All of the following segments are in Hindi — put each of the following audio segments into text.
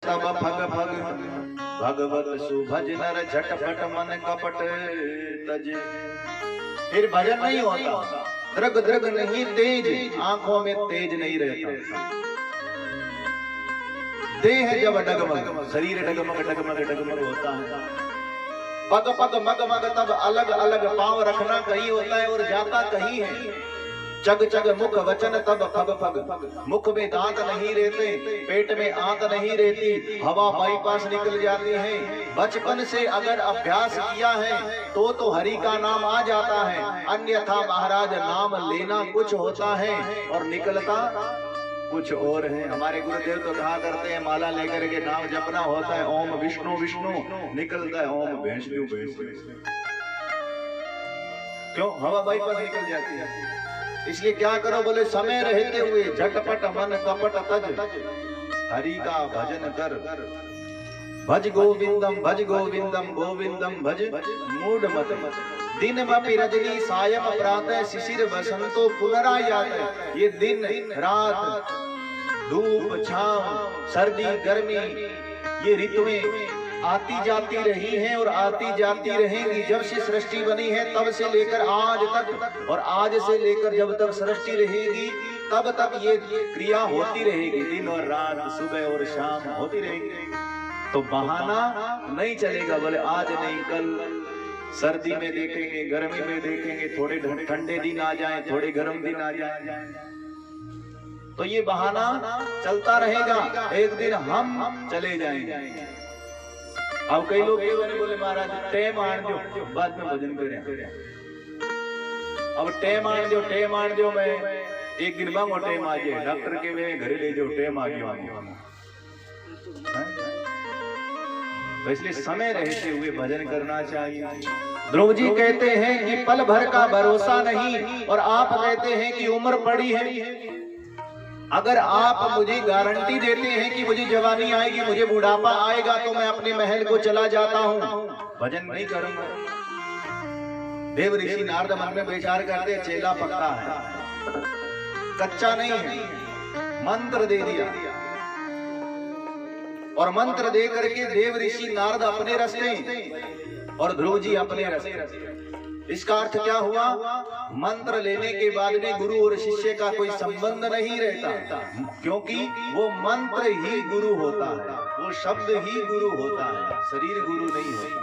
तब फग फग भगवत सुभज नर झटपट मन कपट तजे। फिर भजन नहीं होता, द्रग द्रग नहीं तेज, आंखों में तेज नहीं रहता। देह जब डगमग, शरीर डगमग डगमग डगमग होता है। पग पग मग मग तब अलग अलग पांव रखना कहीं होता है और जाता कहीं है। चग चग मुख वचन तब फग फग, मुख में दांत नहीं रहते, पेट में आंत नहीं रहती, हवा बाईपास निकल जाती है। बचपन से अगर अभ्यास किया है तो हरि का नाम आ जाता है, अन्यथा महाराज नाम लेना कुछ होता है और निकलता कुछ और है। हमारे गुरुदेव तो कहा करते हैं माला लेकर के नाम जपना होता है ओम विष्णु विष्णु, निकलता है ओम भैंसू भैंसू। क्यों? हवा बाईपास निकल जाती है। इसलिए क्या करो बोले समय रहते हुए झटपट मन कपट तज, हरि का भजन कर। भज गोविंदम गोविंदम भज मूड मत। दिन मपि रजनी सायम प्रातः शिशिर बसंतो पुनरायात। ये दिन रात, धूप छांव, सर्दी गर्मी, ये ऋतुएं आती जाती रही हैं और आती जाती रहेंगी। जब से सृष्टि बनी है तब से लेकर आज तक, और आज से लेकर जब तक सृष्टि रहेगी तब तक ये क्रिया होती रहेगी। दिन और रात, सुबह और शाम होती रहेगी। तो बहाना नहीं चलेगा बोले आज नहीं कल, सर्दी में देखेंगे, गर्मी में देखेंगे, थोड़े ठंडे दिन आ जाएं, थोड़े गर्म दिन आ जाएं, तो ये बहाना चलता रहेगा। एक दिन हम चले जाएंगे। अब कई लोग ये बोले महाराज टेम आन दो, बाद में भजन करें। अब टेम आन दो, मैं एक दिन मांगो टेम आ जाए, डॉक्टर के में घरे ले जाओ, टेम आ गया। तो इसलिए समय रहते हुए भजन करना चाहिए। ध्रुव जी कहते हैं कि पल भर का भरोसा नहीं, और आप कहते हैं कि उम्र पड़ी है। अगर आप मुझे गारंटी देते हैं कि मुझे जवानी आएगी, मुझे बुढ़ापा आएगा, तो मैं अपने महल को चला जाता हूँ, भजन नहीं करूंगा। देव ऋषि नारद मन में विचार करते चेला पक्का है, कच्चा नहीं है। मंत्र दे दिया और मंत्र दे करके देव ऋषि नारद अपने रास्ते और ध्रुव जी अपने रास्ते। इसका अर्थ क्या हुआ? मंत्र लेने के बाद में गुरु और शिष्य का कोई संबंध नहीं रहता, क्योंकि वो मंत्र ही गुरु होता है, वो शब्द ही गुरु होता है, शरीर गुरु नहीं होता।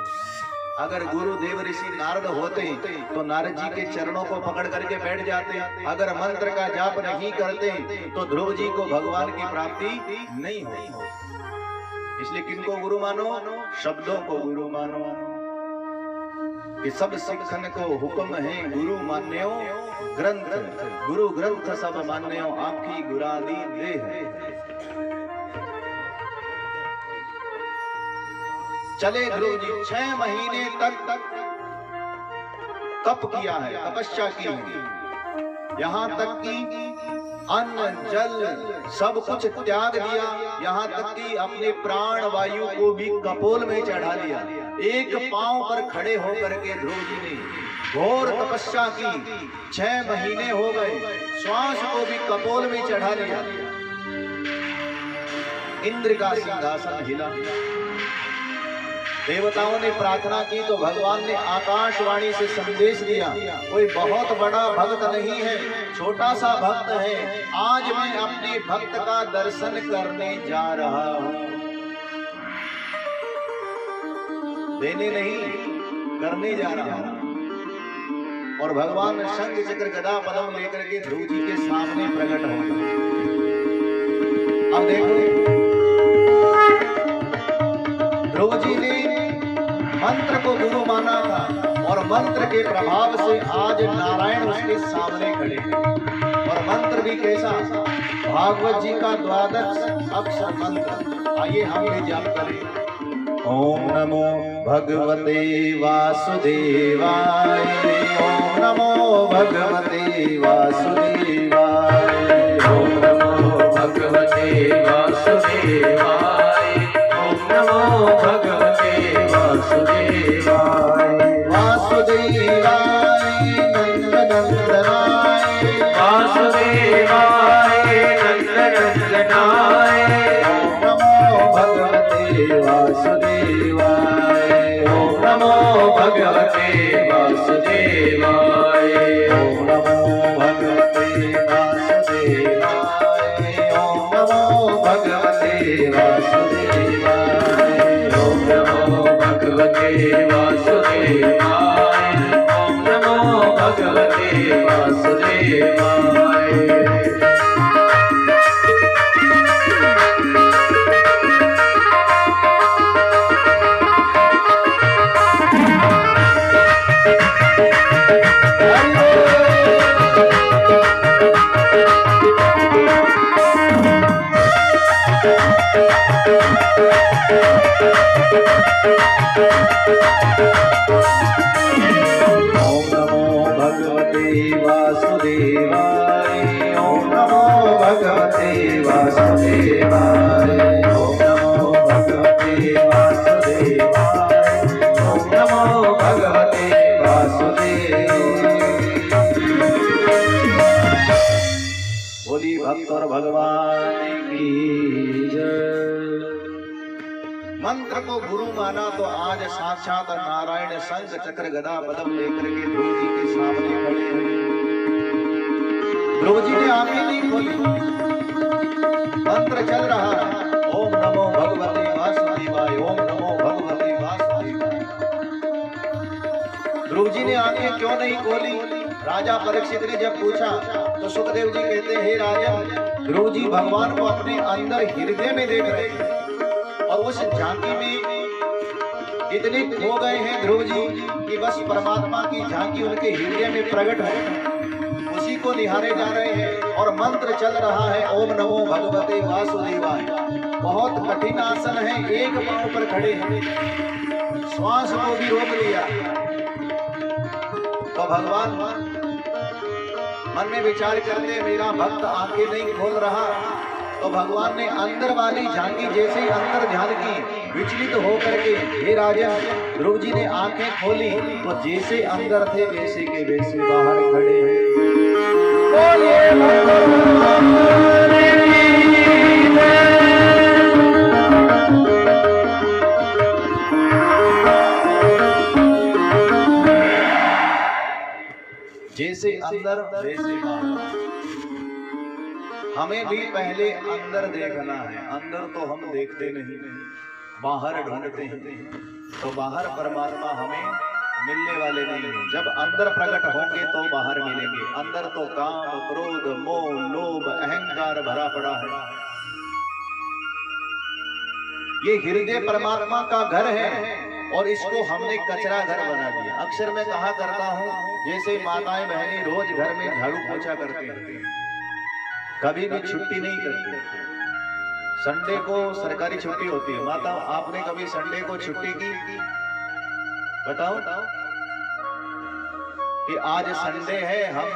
अगर गुरु देव ऋषि नारद होते तो नारद जी के चरणों को पकड़ करके बैठ जाते। अगर मंत्र का जाप नहीं करते तो ध्रुव जी को भगवान की प्राप्ति नहीं होती। इसलिए किनको गुरु मानो? शब्दों को गुरु मानो। कि सब सिखन को हुक्म है गुरु मान्यो ग्रंथ, गुरु ग्रंथ सब मान्यो आपकी गुरादी देह। चले ध्रुव जी 6 महीने तक तप किया है, तपस्या की है। यहाँ तक कि अन्न जल सब कुछ त्याग दिया, यहाँ तक कि अपने प्राण वायु को भी कपोल में चढ़ा लिया। एक पांव पर खड़े होकर के ध्रुव जी ने घोर तपस्या की। 6 महीने हो गए, श्वास को भी कपोल में चढ़ा लिया। इंद्र का सिंहासन हिला, देवताओं ने प्रार्थना की तो भगवान ने आकाशवाणी से संदेश दिया, कोई बहुत बड़ा भक्त नहीं है, छोटा सा भक्त है। आज मैं अपने भक्त का दर्शन करने जा रहा हूँ। देने नहीं, करने जा रहा हूँ। और भगवान शंख चक्र गदा पद्म लेकर के ध्रुव जी के सामने प्रकट हो गए। अब देखो ध्रुव जी ने मंत्र को गुरु माना था और मंत्र के प्रभाव से आज नारायण उसके सामने खड़े हैं। और मंत्र भी कैसा? भागवत जी का 12 अक्षर मंत्र। आइए हम भी जाप करें। ओम नमो भगवते वासुदेवाय, ओम नमो भगवते वासुदेवाय, ओम नमो भगवते वासुदेवाय, ओम नमो भगवते वासुदेवाय। वासुदेवाय नंदनंदनाय, वासुदेवाय नंदनंदनाय, ओम नमो भगवते ओम नमो भगवते वासुदेवाय। ओम नमो भगवते वासुदेवाय। ओम नमो भगवते वासुदेवाय। ओम नमो भगवते वासुदेवाय। बोली भक्त और भगवान की जय। मंत्र को गुरु माना तो आज साक्षात नारायण शंख चक्र गदा पद्म लेकर के ध्रुव जी के सामने खड़े हैं। ध्रुव जी ने आंखें नहीं खोली, मंत्र चल रहा है, ओम नमो भगवते वासुदेवाय। ओम नमो भगवते वासुदेवाय। ध्रुव जी ने आंखें क्यों नहीं खोली? राजा परीक्षित ने जब पूछा तो सुखदेव जी कहते हैं, हे राजन, ध्रुव जी भगवान को अपने अंदर हृदय में देख रहे हैं और उस झांकी में इतने खो गए हैं ध्रुव जी कि बस परमात्मा की झांकी उनके हृदय में प्रकट है, उसी को निहारे जा रहे हैं और मंत्र चल रहा है, ओम नमो भगवते वासुदेवाय। बहुत कठिन आसन है, एक पांव पर खड़े हैं, श्वास को भी रोक लिया। तो भगवान मन में विचार करते, मेरा भक्त आंखें नहीं खोल रहा, तो भगवान ने अंदर वाली झांकी जैसे ही अंदर ध्यान की विचलित होकर के, हे राजा, ध्रुव जी ने आंखें खोली तो जैसे अंदर थे वैसे के वैसे बाहर खड़े हैं। जैसे अंदर वैसे बाहर। हमें भी पहले अंदर देखना है, अंदर तो हम देखते नहीं, बाहर ढूंढते हैं, तो बाहर परमात्मा हमें मिलने वाले नहीं हैं। जब अंदर प्रकट होंगे तो बाहर मिलेंगे। अंदर तो काम, क्रोध, मोह, लोभ, अहंकार भरा पड़ा है। ये हृदय परमात्मा का घर है और इसको हमने कचरा घर बना दिया। अक्सर मैं कहा करता हूँ, जैसे माताएं बहनें रोज घर में झाड़ू पोछा करती हैं, कभी भी छुट्टी नहीं करती। संडे को सरकारी छुट्टी होती है। माता, आपने कभी संडे को छुट्टी की? बताओ कि आज संडे है, हम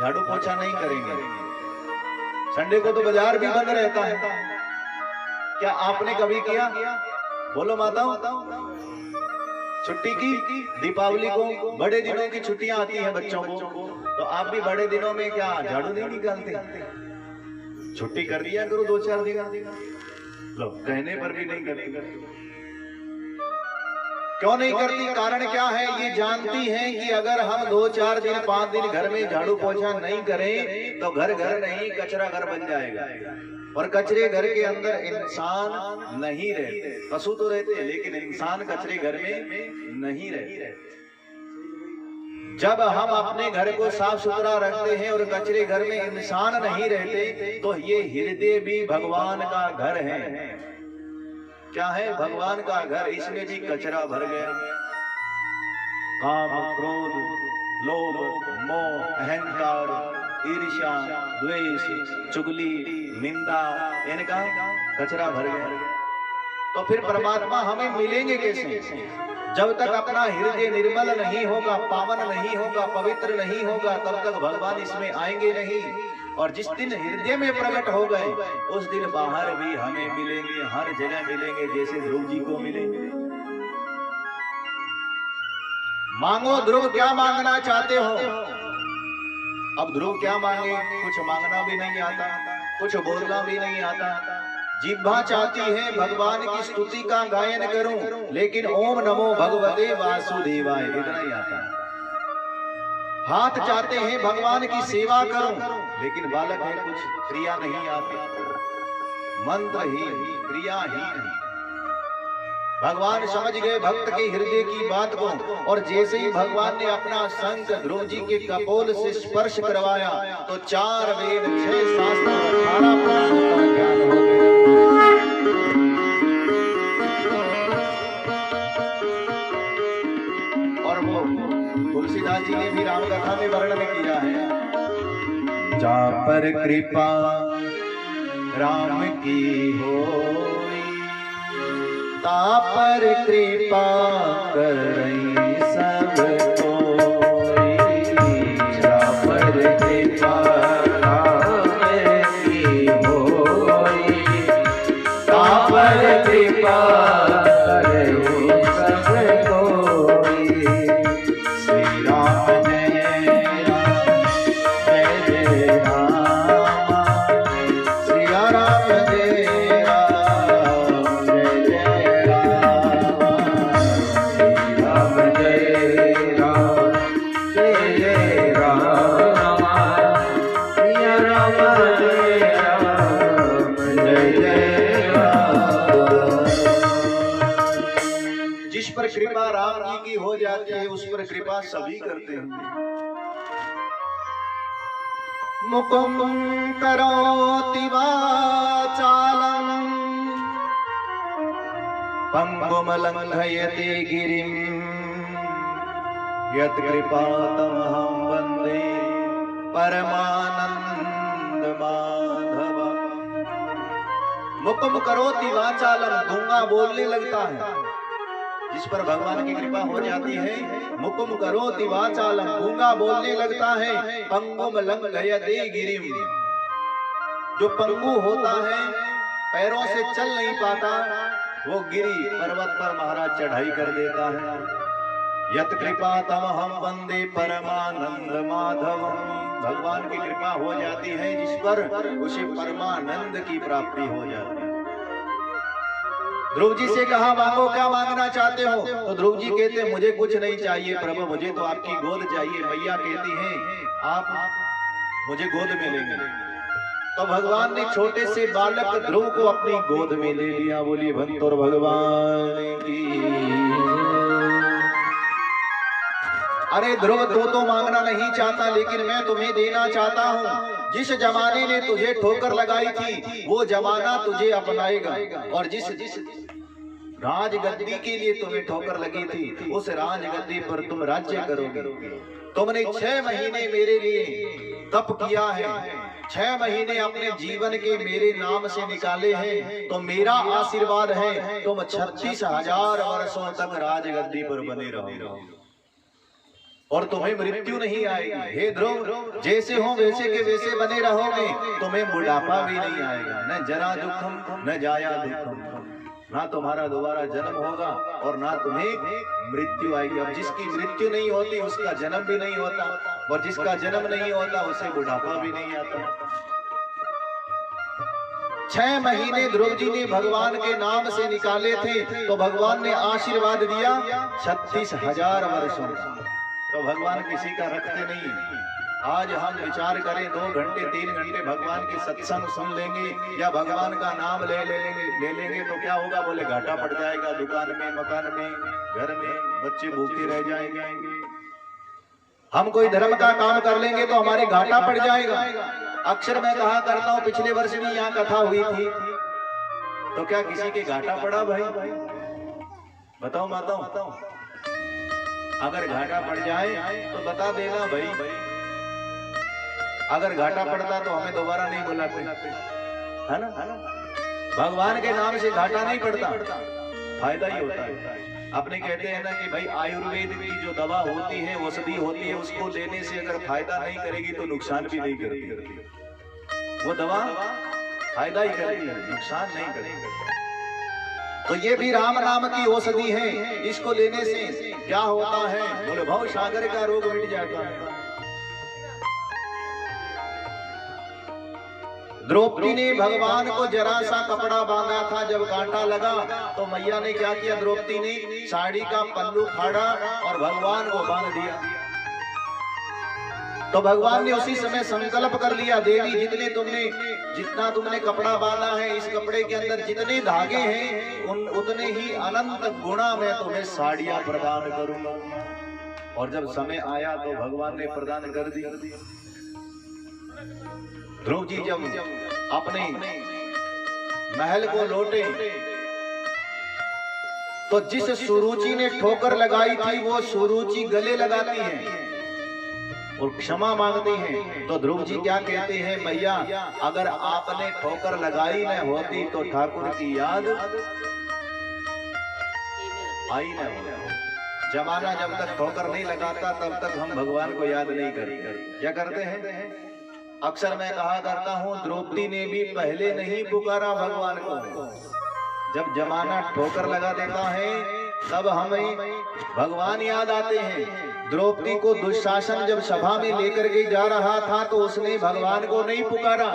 झाड़ू पोछा नहीं करेंगे। संडे को तो बाजार भी बंद रहता है। क्या आपने कभी किया? बोलो माताओं, छुट्टी की? दीपावली को, बड़े दिनों की छुट्टियां आती हैं बच्चों को, तो आप भी बड़े दिनों में क्या झाड़ू नहीं निकालते? छुट्टी कर दिया करो 2-4 दिन। लो, कहने पर भी नहीं करती। क्यों नहीं करती? कारण क्या है? ये जानती हैं कि अगर हम 2-4 दिन 5 दिन घर में झाड़ू पोछा नहीं करें तो घर घर नहीं कचरा घर बन जाएगा। और कचरे घर के अंदर इंसान नहीं रहते। पशु तो रहते हैं लेकिन इंसान कचरे घर में नहीं रहते। जब हम अपने घर को साफ सुथरा रखते हैं और कचरे घर में इंसान नहीं रहते तो ये हृदय भी भगवान का घर है। क्या है? भगवान का घर। इसमें भी कचरा भर गया। काम, क्रोध, लोभ, मोह, अहंकार, ईर्ष्या, द्वेष, चुगली, निंदा, इनका कचरा भर गया। तो फिर परमात्मा हमें मिलेंगे कैसे? जब तक अपना हृदय निर्मल नहीं होगा, पावन नहीं होगा, पवित्र नहीं होगा, तब तक भगवान इसमें आएंगे नहीं। और जिस दिन हृदय में प्रकट हो गए उस दिन बाहर भी हमें मिलेंगे, हर जगह मिलेंगे, जैसे ध्रुव जी को मिलेंगे। मांगो ध्रुव, क्या मांगना चाहते हो? अब ध्रुव क्या मांगे? कुछ मांगना भी नहीं आता, कुछ बोलना भी नहीं आता। जिह्वा चाहती है भगवान की स्तुति का गायन करूं, लेकिन ओम नमो भगवते वासुदेवाय इतना ही आता है। हाथ चाहते हैं भगवान की सेवा करूं, लेकिन बालक है, कुछ क्रिया नहीं आती। मंत्र ही, क्रिया ही नहीं। भगवान समझ गए भक्त के हृदय की बात को, और जैसे ही भगवान ने अपना शंख ध्रुव जी के कपोल से स्पर्श करवाया तो 4 वेद, 6 शास्त्र, 18 पुराणों का ज्ञान हो गया। और वो तुलसीदास जी ने भी रामकथा में वर्णन किया है, जा पर कृपा राम की होई, तापर कृपा करई सब कोई, तापर कृपा राम की होई, तापर कृपा करई सब कोई। श्री राम जय राम जय जय राम, सिया राम जय राम जय जय राम, राम जय राम जय जय राम, सिया राम जय राम जय जय राम। जिस पर कृपा राम जी की हो जाती है उस पर कृपा सभी करते हैं। मुकुम करोति वाचालम पंगुम लंघयते गिरिम, यत् कृपातमहं वन्दे परमानंद माधव। मुकुम करोति वाचालम, गूंगा बोलने लगता है। जिस पर भगवान की कृपा हो जाती है, मुकुम करोति वाचालम, गूंगा बोलने लगता है। पंगुम लंघयते गिरिम, जो पंगु होता है, पैरों से चल नहीं पाता, वो गिरी पर्वत पर महाराज चढ़ाई कर देता है। यत कृपा तमहं वंदे परमानंद माधव, भगवान की कृपा हो जाती है जिस पर, उसे परमानंद की प्राप्ति हो जाती है। ध्रुव जी से कहा मांगो, क्या मांगना चाहते हो? तो ध्रुव जी कहते मुझे कुछ नहीं चाहिए प्रभु, मुझे तो आपकी गोद चाहिए। मैया कहती हैं आप मुझे गोद में लेंगे। तो भगवान ने छोटे से बालक ध्रुव को अपनी गोद में ले लिया। बोलिए भंतोर भगवान की। अरे ध्रुव तो मांगना नहीं चाहता, लेकिन मैं तुम्हें देना चाहता हूँ। जिस जमाने ने तुझे ठोकर लगाई थी वो जमाना तुझे अपनाएगा, और जिस राजगद्दी के लिए तुम्हें ठोकर लगी थी उस राजगद्दी पर तुम राज्य करोगे। तुमने 6 महीने मेरे लिए तप किया है, 6 महीने अपने जीवन के मेरे नाम से निकाले हैं, तो मेरा आशीर्वाद है तुम 36,000 वर्षों तक राजगद्दी पर बने रहोगे और तुम्हें मृत्यु नहीं आएगी। हे ध्रुव, जैसे हो वैसे के वैसे बने रहोगे, तुम्हें बुढ़ापा भी नहीं आएगा, न जरा दुखम न जाया दुखम, ना तुम्हारा दोबारा जन्म होगा और ना तुम्हें मृत्यु आएगी। अब जिसकी मृत्यु नहीं होती उसका जन्म भी नहीं होता, और जिसका जन्म नहीं होता उसे बुढ़ापा भी नहीं आता। 6 महीने ध्रुव जी ने भगवान के नाम से निकाले थे, तो भगवान ने आशीर्वाद दिया 36,000 वर्षों का। तो भगवान किसी का रखते नहीं। आज हम विचार करें 2 घंटे 3 घंटे भगवान की सत्संग सुन लेंगे या भगवान का नाम ले लेंगे तो क्या होगा? बोले घाटा पड़ जाएगा, दुकान में, मकान में, घर में, बच्चे भूखे रह जाएंगे। हम कोई धर्म का काम कर लेंगे तो हमारे घाटा पड़ जाएगा। अक्सर मैं कहा करता हूँ, पिछले वर्ष भी यहाँ कथा हुई थी, तो क्या किसी के घाटा पड़ा भाई? बताओ माताओं, अगर घाटा पड़ जाए तो बता देना भाई। अगर घाटा पड़ता तो हमें दोबारा नहीं बुलाते, है ना? भगवान के नाम से घाटा नहीं पड़ता, फायदा ही होता है। अपने कहते हैं ना कि भाई आयुर्वेद की जो दवा होती है, औषधि होती है, उसको लेने से अगर फायदा नहीं करेगी तो नुकसान भी नहीं करती। वो दवा फायदा ही करेगी, नुकसान नहीं करेगी। तो ये भी राम नाम की औषधि है, इसको लेने से क्या होता है? बोले भव सागर का रोग मिट जाता है। द्रौपदी ने भगवान को जरा सा कपड़ा बांधा था, जब कांटा लगा तो मैया ने क्या किया? द्रौपदी ने साड़ी का पल्लू फाड़ा और भगवान को बांध दिया। तो भगवान ने उसी समय संकल्प कर लिया, देवी जितना तुमने कपड़ा बांधा है, इस कपड़े के अंदर जितने धागे हैं उतने ही अनंत गुणा मैं तुम्हें साड़ियां प्रदान करूंगा। और जब समय आया तो भगवान ने प्रदान कर दी। ध्रुव जी जब अपने महल को लौटे तो जिस सुरुचि ने ठोकर लगाई थी वो सुरुचि गले लगाती है और क्षमा मांगती हैं। तो ध्रुव जी क्या कहते हैं? मैया, अगर आपने ठोकर लगाई न होती तो ठाकुर की याद आई ना हो। जमाना जब तक ठोकर नहीं लगाता तब तक हम भगवान को याद नहीं करते। क्या करते हैं? अक्सर मैं कहा करता हूँ, द्रौपदी ने भी पहले नहीं पुकारा भगवान को। जब जमाना ठोकर लगा देता है तब हमें भगवान याद आते हैं। द्रौपदी को दुशासन जब सभा में लेकर के जा रहा था तो उसने भगवान को नहीं पुकारा।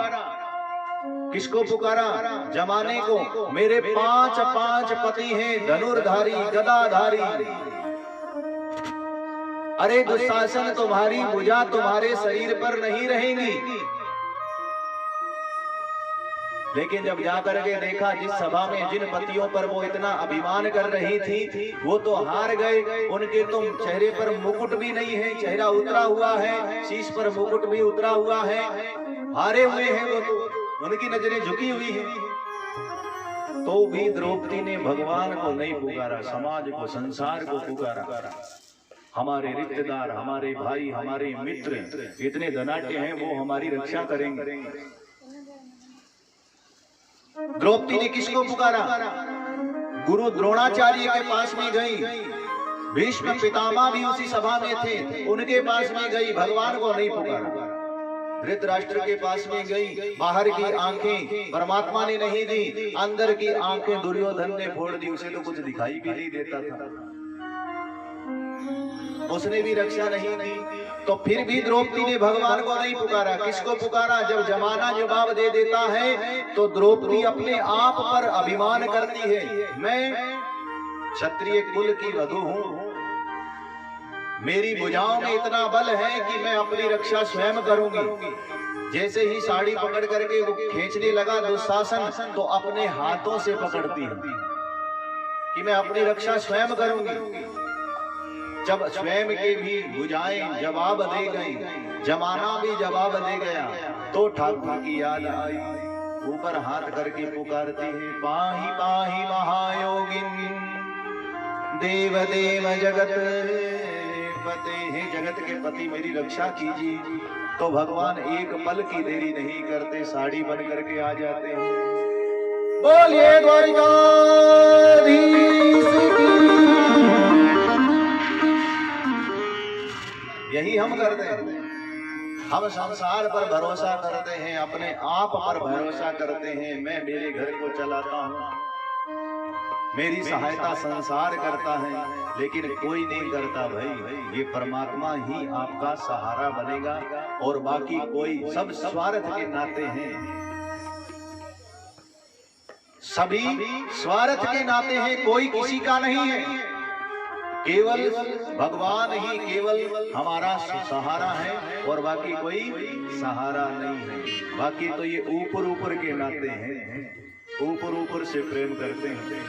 किसको पुकारा? जमाने को। मेरे 5 पति हैं, धनुर्धारी, गदाधारी। अरे दुशासन, तुम्हारी भुजा तुम्हारे शरीर पर नहीं रहेंगी। लेकिन जब जाकर के देखा जिस सभा में जिन पतियों पर वो इतना अभिमान कर रही थी वो तो हार गए। उनके तो चेहरे पर मुकुट भी नहीं है, चेहरा उतरा हुआ है, शीश पर मुकुट भी उतरा हुआ है, हारे हुए हैं वो तो, उनकी नजरें झुकी हुई हैं। तो भी द्रौपदी ने भगवान को नहीं पुकारा, समाज को, संसार को पुकारा। हमारे रिश्तेदार, हमारे भाई, हमारे मित्र इतने धनाढ्य हैं, वो हमारी रक्षा करेंगे। द्रौपदी ने किसको पुकारा? गुरु द्रोणाचार्य के पास में गई, भीष्म पितामह भी उसी सभा में थे, उनके पास में गई, भगवान को नहीं पुकारा। धृतराष्ट्र के पास में गई, बाहर की आंखें परमात्मा ने नहीं दी, अंदर की आंखें दुर्योधन ने फोड़ दी, उसे तो कुछ दिखाई भी नहीं देता था, उसने भी रक्षा नहीं दी। तो फिर भी द्रौपदी ने भगवान को नहीं पुकारा। किसको पुकारा? जब जमाना जवाब दे देता है तो द्रौपदी अपने आप पर अभिमान करती है। मैं क्षत्रिय कुल की वधू हूं, मेरी भुजाओं में इतना बल है कि मैं अपनी रक्षा स्वयं करूंगी। जैसे ही साड़ी पकड़ करके वो खींचने लगा दुशासन, तो अपने हाथों से पकड़ती है कि मैं अपनी रक्षा स्वयं करूंगी। जब स्वयं के भी भुजाएं जवाब दे गई, जमाना भी जवाब दे गया, तो ठाकुर की याद आई, ऊपर हाथ करके पुकारती है, पाहि पाहि महायोगिन देव देव जगत पते। हे जगत के पति, मेरी रक्षा कीजिए। तो भगवान एक पल की देरी नहीं करते, साड़ी बन करके आ जाते हैं। बोलिए द्वारिकाधीश की। यही हम करते हैं। हम संसार पर भरोसा करते हैं, अपने आप पर भरोसा करते हैं। मैं मेरे घर को चलाता हूँ, मेरी सहायता संसार करता है, लेकिन कोई नहीं करता भाई। ये परमात्मा ही आपका सहारा बनेगा और बाकी कोई, सब स्वार्थ के नाते हैं, सभी स्वार्थ के नाते हैं, कोई किसी का नहीं है। केवल भगवान ही केवल हमारा सहारा है और बाकी कोई सहारा नहीं है। बाकी तो ये ऊपर ऊपर के नाते हैं, ऊपर ऊपर से प्रेम करते हैं।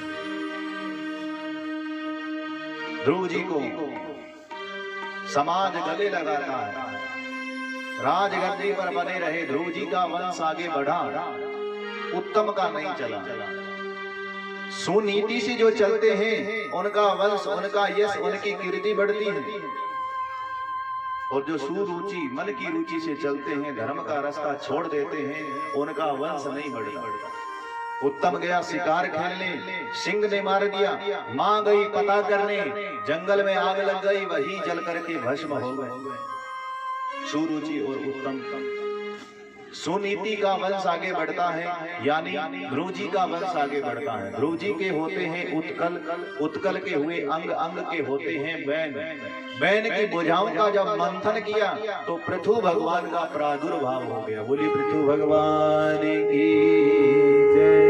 ध्रुव जी को समाज गले लगाता है, राजगद्दी पर बने रहे, ध्रुव जी का वंश आगे बढ़ा, उत्तम का नहीं चला। सुनीति से जो चलते हैं उनका वंश, उनका यश, उनकी कीर्ति बढ़ती है। और जो सुरुचि, मन की रुचि से चलते हैं, धर्म का रास्ता छोड़ देते हैं, उनका वंश नहीं बढ़ता। उत्तम गया शिकार खेलने, सिंह ने मार दिया, मां गई पता करने, जंगल में आग लग गई, वही जल करके भस्म हो गए। सुरुचि और उत्तम, सुनीति का वंश आगे बढ़ता है, यानी ध्रुव जी का वंश आगे बढ़ता है। ध्रुव जी के होते हैं उत्कल, उत्कल के हुए अंग, अंग के होते हैं बैन। बैन की भुजाओं का जब मंथन किया तो पृथु भगवान का प्रादुर्भाव हो गया। बोली पृथु भगवान की जय।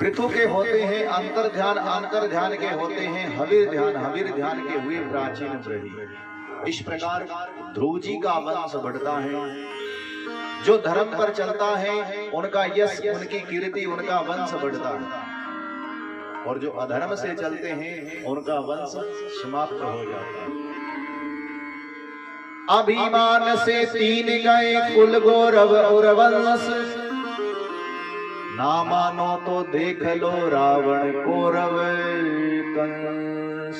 पृथु के होते हैं अंतर ध्यान, अंतर ध्यान के होते हैं हविर ध्यान, हविर ध्यान के हुए प्राचीन प्रही। इस प्रकार ध्रुव जी का वंश बढ़ता है। जो धर्म पर चलता है उनका यश, उनकी कीर्ति, उनका वंश बढ़ता है, और जो अधर्म से चलते हैं उनका वंश समाप्त हो जाता है। अभिमान से 3 गए कुल गौरव और वंश, ना मानो तो देख लो रावण कौरव कंस।